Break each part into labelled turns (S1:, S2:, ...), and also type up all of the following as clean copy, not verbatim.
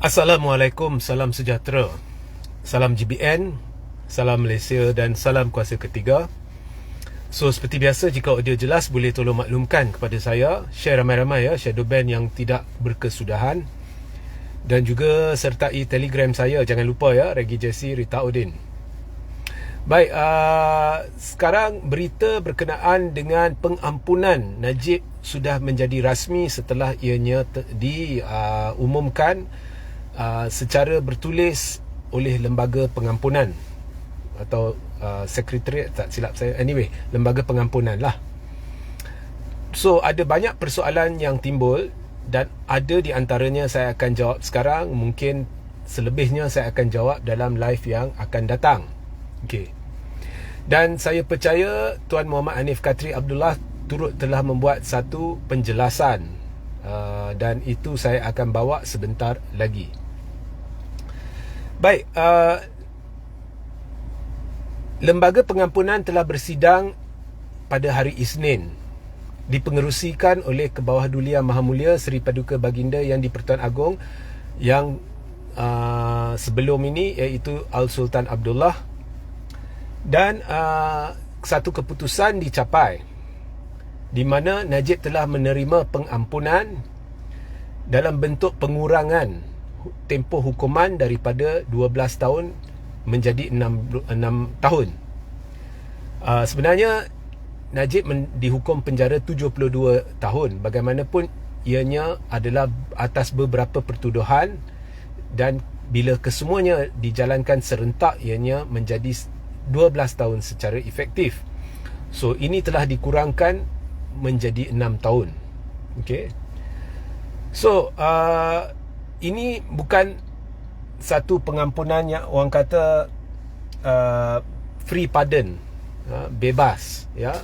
S1: Assalamualaikum, salam sejahtera, salam GBN, salam Malaysia dan salam kuasa ketiga. So seperti biasa, jika audio jelas boleh tolong maklumkan kepada saya. Share ramai-ramai ya, shadow ban yang tidak berkesudahan. Dan juga sertai Telegram saya, jangan lupa ya, Regi Jesse Rita Udin. Baik, sekarang berita berkenaan dengan pengampunan Najib sudah menjadi rasmi setelah ianya diumumkan secara bertulis oleh lembaga pengampunan atau sekretariat, tak silap saya, anyway, lembaga pengampunan lah. So ada banyak persoalan yang timbul dan ada di antaranya saya akan jawab sekarang. Mungkin selebihnya saya akan jawab dalam live yang akan datang. Okey. Dan saya percaya Tuan Muhammad Hanif Katri Abdullah turut telah membuat satu penjelasan, dan itu saya akan bawa sebentar lagi. Baik, lembaga pengampunan telah bersidang pada hari Isnin, dipengerusikan oleh Kebawahdulian Maha Mulia Seri Paduka Baginda Yang di-Pertuan Agong yang sebelum ini, iaitu Al-Sultan Abdullah. Dan satu keputusan dicapai di mana Najib telah menerima pengampunan dalam bentuk pengurangan tempoh hukuman daripada 12 tahun menjadi 6 tahun. Sebenarnya Najib dihukum penjara 72 tahun. Bagaimanapun ianya adalah atas beberapa pertuduhan, dan bila kesemuanya dijalankan serentak, ianya menjadi 12 tahun secara efektif. So ini telah dikurangkan menjadi 6 tahun. Okay. So ini bukan satu pengampunan yang orang kata free pardon, bebas ya.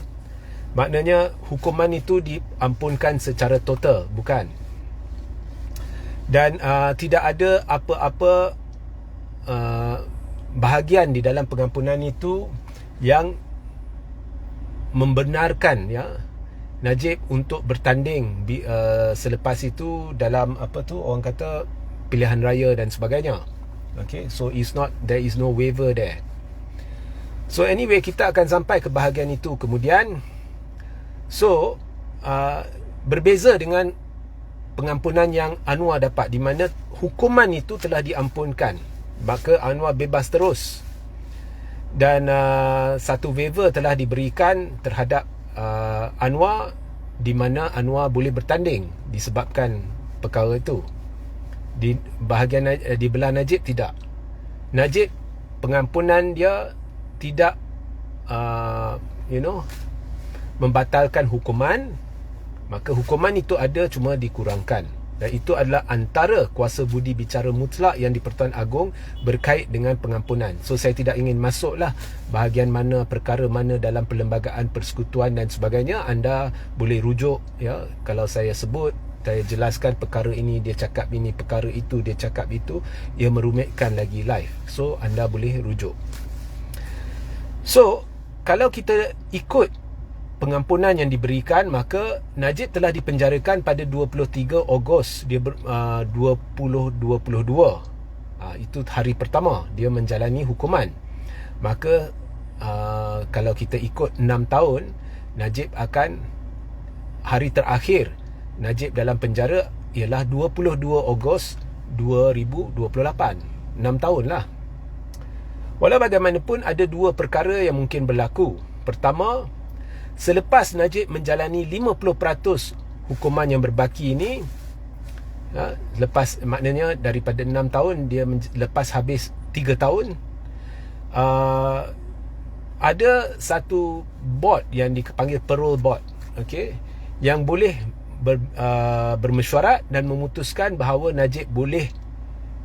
S1: Maknanya hukuman itu diampunkan secara total, bukan. Dan tidak ada apa-apa bahagian di dalam pengampunan itu yang membenarkan ya Najib untuk bertanding selepas itu dalam orang kata pilihan raya dan sebagainya. Okay, so there is no waiver there. So anyway, kita akan sampai ke bahagian itu kemudian. So berbeza dengan pengampunan yang Anwar dapat, di mana hukuman itu telah diampunkan, maka Anwar bebas terus. Dan satu waiver telah diberikan terhadap Anwar, di mana Anwar boleh bertanding disebabkan perkara itu. Di bahagian di belah Najib tidak. Najib, pengampunan dia tidak membatalkan hukuman, maka hukuman itu ada, cuma dikurangkan. Dan itu adalah antara kuasa budi bicara mutlak yang di-Pertuan Agong berkait dengan pengampunan. So saya tidak ingin masuklah bahagian mana, perkara mana dalam perlembagaan persekutuan dan sebagainya. Anda boleh rujuk ya. Kalau saya sebut, saya jelaskan perkara ini, dia cakap ini, perkara itu, dia cakap itu, ia merumitkan lagi live. So anda boleh rujuk. So kalau kita ikut pengampunan yang diberikan, maka Najib telah dipenjarakan pada 23 Ogos 2022. Itu hari pertama dia menjalani hukuman. Maka kalau kita ikut 6 tahun, Najib akan, hari terakhir Najib dalam penjara ialah 22 Ogos 2028. 6 tahun lah. Walau bagaimanapun, ada dua perkara yang mungkin berlaku. Pertama, selepas Najib menjalani 50% hukuman yang berbaki ini, lepas, maknanya daripada 6 tahun, dia lepas habis 3 tahun, ada satu board yang dipanggil parole board, okay, yang boleh bermesyuarat dan memutuskan bahawa Najib boleh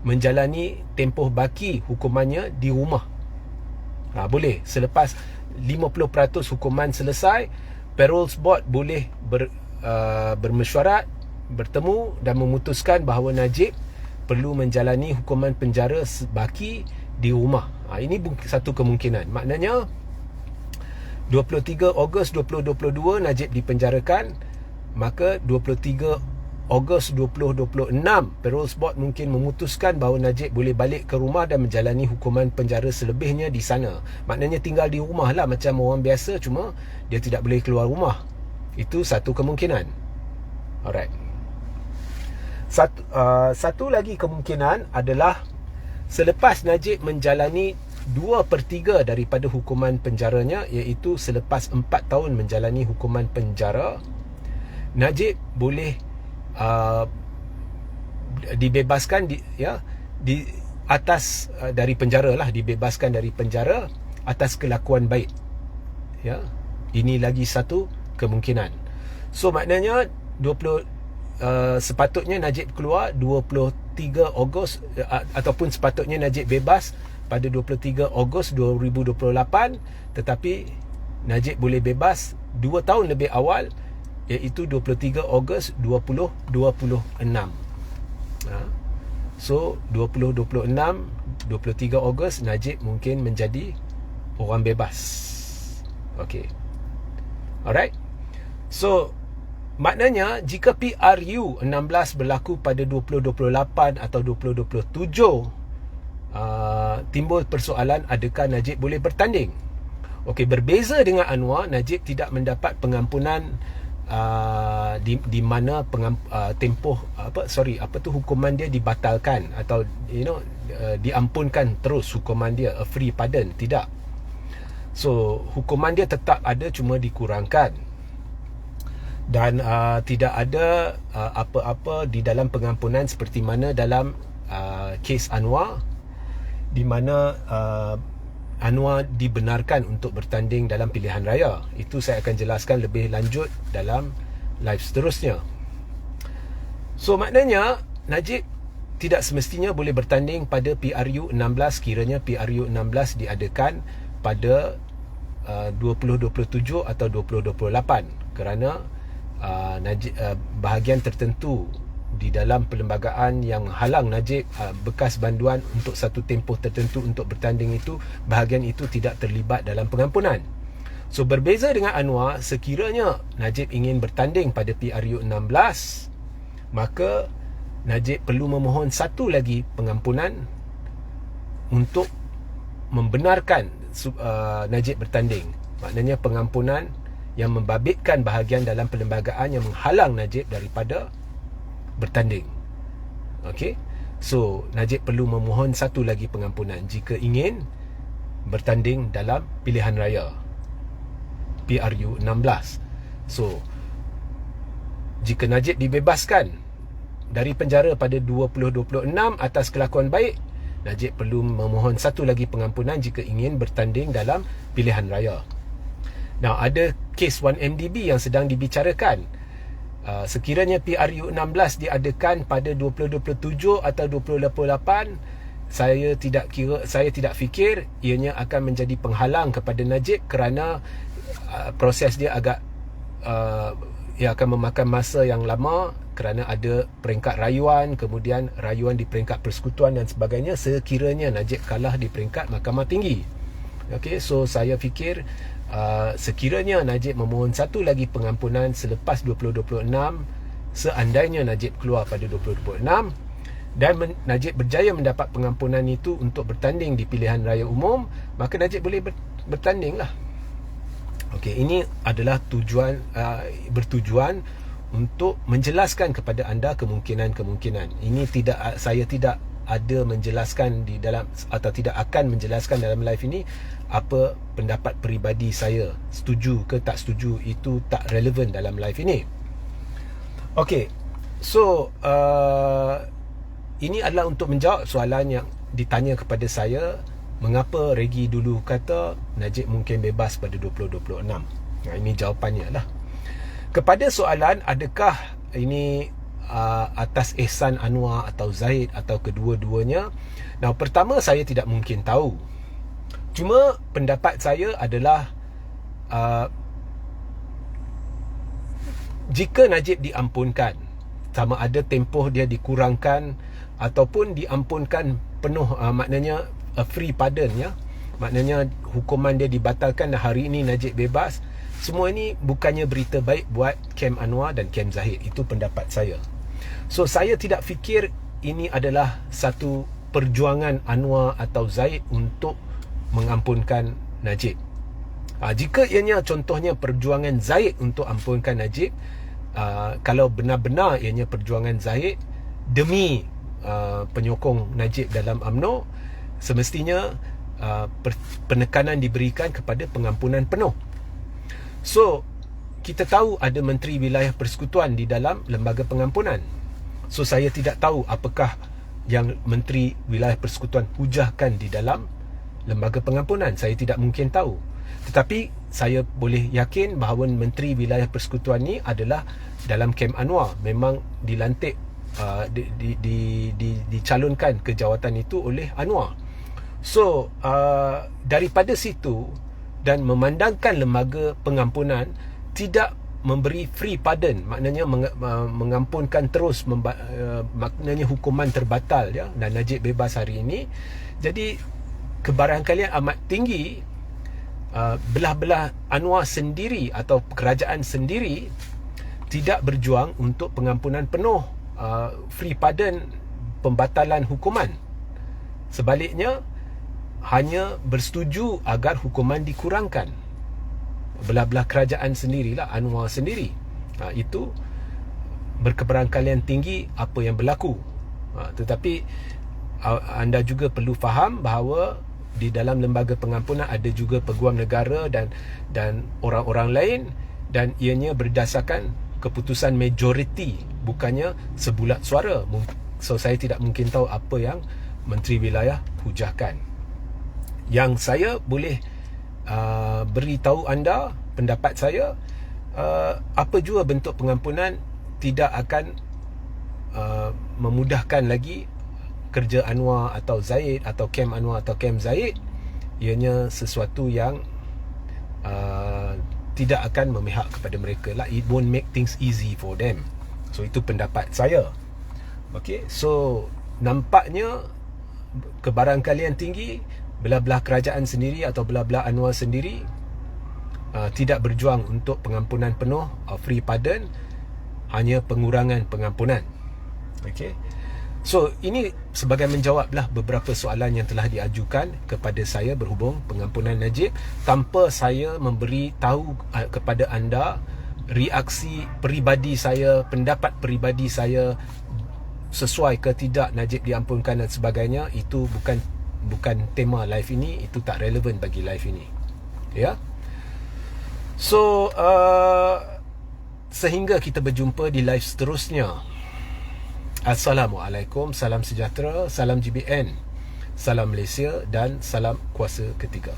S1: menjalani tempoh baki hukumannya di rumah. Boleh, selepas 50% hukuman selesai, Parole Board boleh bermesyuarat, bertemu dan memutuskan bahawa Najib perlu menjalani hukuman penjara baki di rumah. Ini satu kemungkinan. Maknanya 23 Ogos 2022 Najib dipenjarakan, maka 23 Ogos 2026, Parole Board mungkin memutuskan bahawa Najib boleh balik ke rumah dan menjalani hukuman penjara selebihnya di sana. Maknanya tinggal di rumah lah macam orang biasa, cuma dia tidak boleh keluar rumah. Itu satu kemungkinan. Alright. Satu lagi kemungkinan adalah selepas Najib menjalani 2/3 daripada hukuman penjaranya, iaitu selepas 4 tahun menjalani hukuman penjara, Najib boleh dibebaskan di atas dari penjara lah, dibebaskan dari penjara atas kelakuan baik. Ya, ini lagi satu kemungkinan. So maknanya sepatutnya Najib keluar 23 Ogos ataupun sepatutnya Najib bebas pada 23 Ogos 2028, tetapi Najib boleh bebas 2 tahun lebih awal, iaitu 23 Ogos 2026. So 2026, 23 Ogos Najib mungkin menjadi orang bebas. Okay. Alright. So maknanya jika PRU 16 berlaku pada 2028 atau 2027, timbul persoalan adakah Najib boleh bertanding. Okey, berbeza dengan Anwar, Najib tidak mendapat pengampunan di mana tempoh hukuman dia dibatalkan atau diampunkan terus hukuman dia, a free pardon, tidak. So hukuman dia tetap ada, cuma dikurangkan. Dan tidak ada apa-apa di dalam pengampunan seperti mana dalam kes Anwar, di mana Anwar dibenarkan untuk bertanding dalam pilihan raya. Itu saya akan jelaskan lebih lanjut dalam live seterusnya. So maknanya Najib tidak semestinya boleh bertanding pada PRU 16 kiranya PRU 16 diadakan pada 2027 atau 2028, kerana bahagian tertentu di dalam perlembagaan yang halang Najib bekas banduan untuk satu tempoh tertentu untuk bertanding itu, bahagian itu tidak terlibat dalam pengampunan. So berbeza dengan Anwar, sekiranya Najib ingin bertanding pada PRU 16, maka Najib perlu memohon satu lagi pengampunan untuk membenarkan Najib bertanding. Maknanya pengampunan yang membabitkan bahagian dalam perlembagaan yang menghalang Najib daripada bertanding. Okey. So Najib perlu memohon satu lagi pengampunan jika ingin bertanding dalam pilihan raya PRU 16. So jika Najib dibebaskan dari penjara pada 2026 atas kelakuan baik, Najib perlu memohon satu lagi pengampunan jika ingin bertanding dalam pilihan raya. Now ada kes 1MDB yang sedang dibicarakan. Sekiranya PRU 16 diadakan pada 2027 atau 2028, saya tidak fikir ianya akan menjadi penghalang kepada Najib, kerana proses dia agak akan memakan masa yang lama, kerana ada peringkat rayuan, kemudian rayuan di peringkat persekutuan dan sebagainya, sekiranya Najib kalah di peringkat Mahkamah Tinggi. Okey, so saya fikir sekiranya Najib memohon satu lagi pengampunan selepas 2026, seandainya Najib keluar pada 2026 dan Najib berjaya mendapat pengampunan itu untuk bertanding di pilihan raya umum, maka Najib boleh bertanding lah. Okey, ini adalah bertujuan untuk menjelaskan kepada anda kemungkinan-kemungkinan. Ini saya tidak ada menjelaskan di dalam, atau tidak akan menjelaskan dalam live ini apa pendapat peribadi saya, setuju ke tak setuju, itu tak relevan dalam live ini. Okey, so ini adalah untuk menjawab soalan yang ditanya kepada saya, mengapa Regi dulu kata Najib mungkin bebas pada 2026. Nah, ini jawapannya lah. Kepada soalan adakah ini atas ihsan Anwar atau Zahid atau kedua-duanya, nah, pertama saya tidak mungkin tahu. Cuma pendapat saya adalah jika Najib diampunkan, sama ada tempoh dia dikurangkan ataupun diampunkan penuh, maknanya free pardon, ya, maknanya hukuman dia dibatalkan dan hari ini Najib bebas, semua ini bukannya berita baik buat kem Anwar dan kem Zahid. Itu pendapat saya. So saya tidak fikir ini adalah satu perjuangan Anwar atau Zaid untuk mengampunkan Najib. Jika ianya contohnya perjuangan Zaid untuk ampunkan Najib, kalau benar-benar ianya perjuangan Zaid demi penyokong Najib dalam UMNO, semestinya penekanan diberikan kepada pengampunan penuh. So kita tahu ada Menteri Wilayah Persekutuan di dalam lembaga pengampunan. So saya tidak tahu apakah yang Menteri Wilayah Persekutuan hujahkan di dalam lembaga pengampunan. Saya tidak mungkin tahu. Tetapi saya boleh yakin bahawa Menteri Wilayah Persekutuan ni adalah dalam kem Anwar, memang dilantik, dicalonkan ke jawatan itu oleh Anwar. So daripada situ dan memandangkan lembaga pengampunan tidak memberi free pardon, maknanya mengampunkan terus, maknanya hukuman terbatal, ya, dan Najib bebas hari ini. Jadi kebarangkalian amat tinggi belah-belah Anwar sendiri atau kerajaan sendiri tidak berjuang untuk pengampunan penuh, free pardon, pembatalan hukuman. Sebaliknya hanya bersetuju agar hukuman dikurangkan. Belah-belah kerajaan sendirilah, Anwar sendiri. Itu berkebarangkalian tinggi apa yang berlaku. Tetapi anda juga perlu faham bahawa di dalam lembaga pengampunan ada juga peguam negara dan orang-orang lain, dan ianya berdasarkan keputusan majoriti, bukannya sebulat suara. So saya tidak mungkin tahu apa yang Menteri Wilayah hujahkan. Yang saya boleh beritahu anda pendapat saya, apa jua bentuk pengampunan tidak akan memudahkan lagi kerja Anwar atau Zaid, atau kem Anwar atau kem Zaid. Ianya sesuatu yang tidak akan memihak kepada mereka lah. It won't make things easy for them. So itu pendapat saya. Okay, so nampaknya kebarangkalian tinggi belah-belah kerajaan sendiri atau belah-belah Anwar sendiri tidak berjuang untuk pengampunan penuh, free pardon, hanya pengurangan pengampunan. Okay, so ini sebagai menjawablah beberapa soalan yang telah diajukan kepada saya berhubung pengampunan Najib, tanpa saya memberi tahu kepada anda reaksi peribadi saya, pendapat peribadi saya, sesuai ke tidak Najib diampunkan dan sebagainya. Itu bukan tema live ini, itu tak relevan bagi live ini, ya. So sehingga kita berjumpa di live seterusnya. Assalamualaikum, salam sejahtera, salam GBN, salam Malaysia dan salam kuasa ketiga.